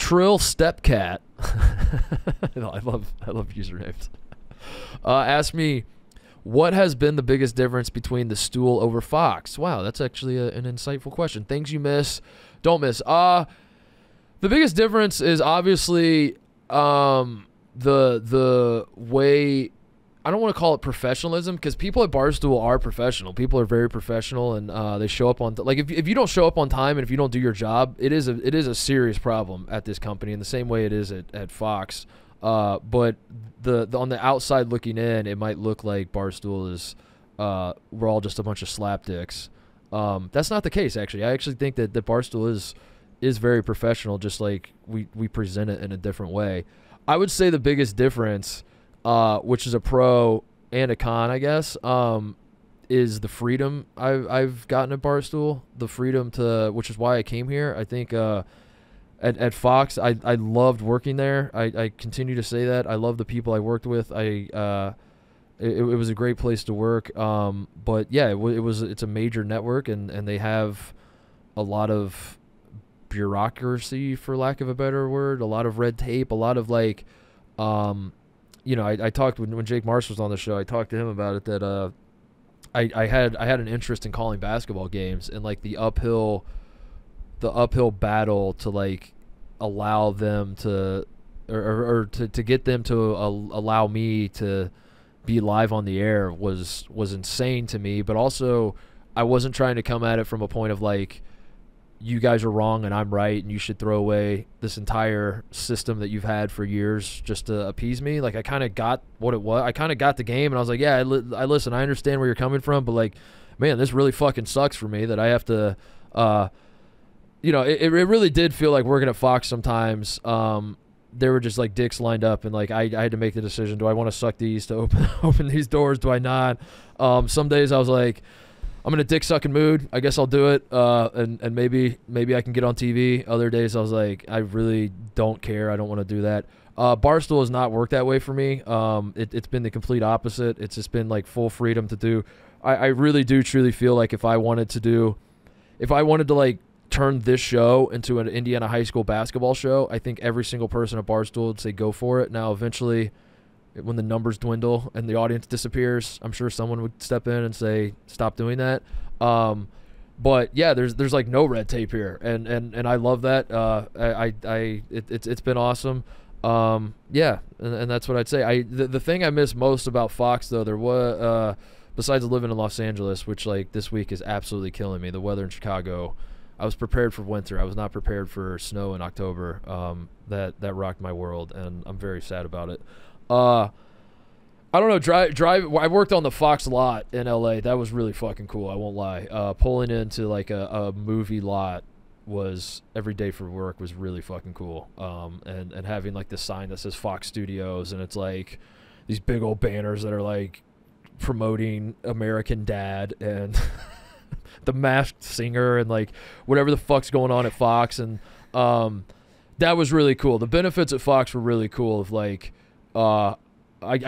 Trill Stepcat. No, I love usernames. Ask me, what has been the biggest difference between the stool over Fox? Wow, that's actually an insightful question. Things you miss, don't miss. The biggest difference is obviously the way, I don't want to call it professionalism, because people at Barstool are professional. People are very professional, and they show up on like if you don't show up on time and if you don't do your job, it is a serious problem at this company in the same way it is at Fox. But the on the outside looking in, it might look like Barstool is we're all just a bunch of slapdicks. That's not the case, actually. I actually think that Barstool is very professional, just like we present it in a different way. I would say the biggest difference, which is a pro and a con, I guess, is the freedom I've gotten at Barstool. The freedom to, which is why I came here. I think at Fox, I loved working there. I continue to say that. I love the people I worked with. It was a great place to work. But yeah, it's a major network, and they have a lot of bureaucracy, for lack of a better word, a lot of red tape, a lot of like, I talked when Jake Marsh was on the show. I talked to him about it, that I had an interest in calling basketball games, and like the uphill battle to like allow them to or to get them to allow me to be live on the air was insane to me. But also, I wasn't trying to come at it from a point of like, you guys are wrong and I'm right, and you should throw away this entire system that you've had for years just to appease me. Like, I kind of got what it was. I kind of got the game, and I was like, yeah, I listen, I understand where you're coming from, but like, man, this really fucking sucks for me that I have to, it really did feel like working at Fox sometimes. There were just like dicks lined up, and like I had to make the decision: do I want to suck these to open these doors? Do I not? Some days I was like, I'm in a dick sucking mood, I guess I'll do it, and maybe I can get on TV. Other days I was like, I really don't care, I don't want to do that. Barstool has not worked that way for me. It's been the complete opposite. It's just been like full freedom to do. I really do truly feel like if I wanted to like turn this show into an Indiana high school basketball show, I think every single person at Barstool would say go for it. Now eventually, when the numbers dwindle and the audience disappears, I'm sure someone would step in and say stop doing that. But yeah, there's like no red tape here, and I love that. It's been awesome. Yeah, and that's what I'd say. The thing I miss most about Fox, though, there was besides living in Los Angeles, which like this week is absolutely killing me. The weather in Chicago, I was prepared for winter. I was not prepared for snow in October. That rocked my world, and I'm very sad about it. I don't know. Drive. I worked on the Fox lot in LA. That was really fucking cool, I won't lie. Pulling into like a movie lot was every day for work was really fucking cool. And having like this sign that says Fox Studios, and it's like these big old banners that are like promoting American Dad and The Masked Singer and like whatever the fuck's going on at Fox, and that was really cool. The benefits at Fox were really cool. Of like, I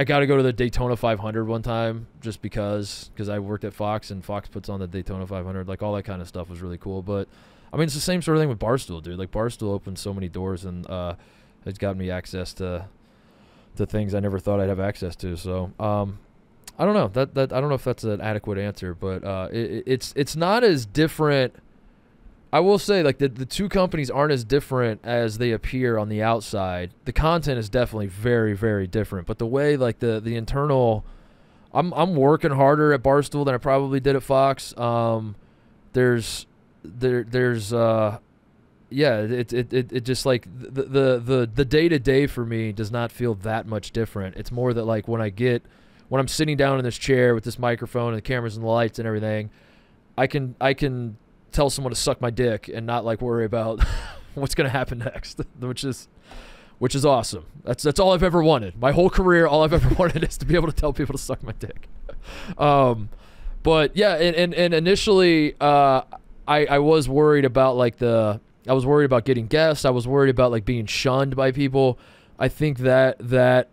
got to go to the Daytona 500 one time just because I worked at Fox, and Fox puts on the Daytona 500. Like all that kind of stuff was really cool. But I mean, it's the same sort of thing with Barstool, dude. Like Barstool opened so many doors, and it's gotten me access to things I never thought I'd have access to. So I don't know. That I don't know if that's an adequate answer, but it's not as different. I will say, like, the two companies aren't as different as they appear on the outside. The content is definitely very, very different, but the way, like, the internal, I'm working harder at Barstool than I probably did at Fox. There's yeah, it just like the day to day for me does not feel that much different. It's more that like when I'm sitting down in this chair with this microphone and the cameras and the lights and everything, I can tell someone to suck my dick and not like worry about what's going to happen next, which is awesome. That's all I've ever wanted. My whole career, all I've ever wanted is to be able to tell people to suck my dick. But yeah, and initially, I was worried about like I was worried about getting guests. I was worried about like being shunned by people. I think that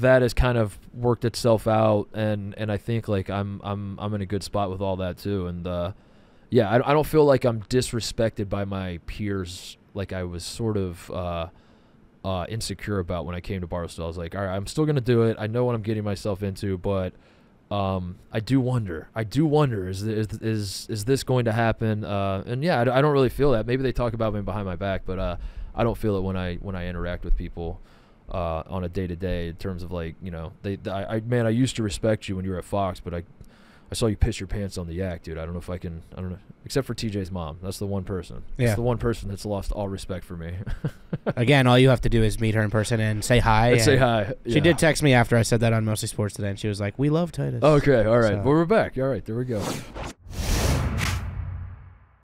has kind of worked itself out, and I think like I'm in a good spot with all that too. And yeah, I don't feel like I'm disrespected by my peers I was sort of insecure about when I came to Barstool. I was like, all right, I'm still gonna do it. I know what I'm getting myself into, but I do wonder. Is this going to happen? And yeah, I don't really feel that. Maybe they talk about me behind my back, but I don't feel it when I interact with people on a day-to-day in terms of like, you know, I used to respect you when you were at Fox, but I saw you piss your pants on the yak, dude. I don't know, except for TJ's mom. That's the one person. Yeah. That's the one person that's lost all respect for me. Again, all you have to do is meet her in person and say hi. Say hi. She did text me after I said that on Mostly Sports today, and she was like, "We love Titus." Okay, all right. So. Well, we're back. All right, there we go.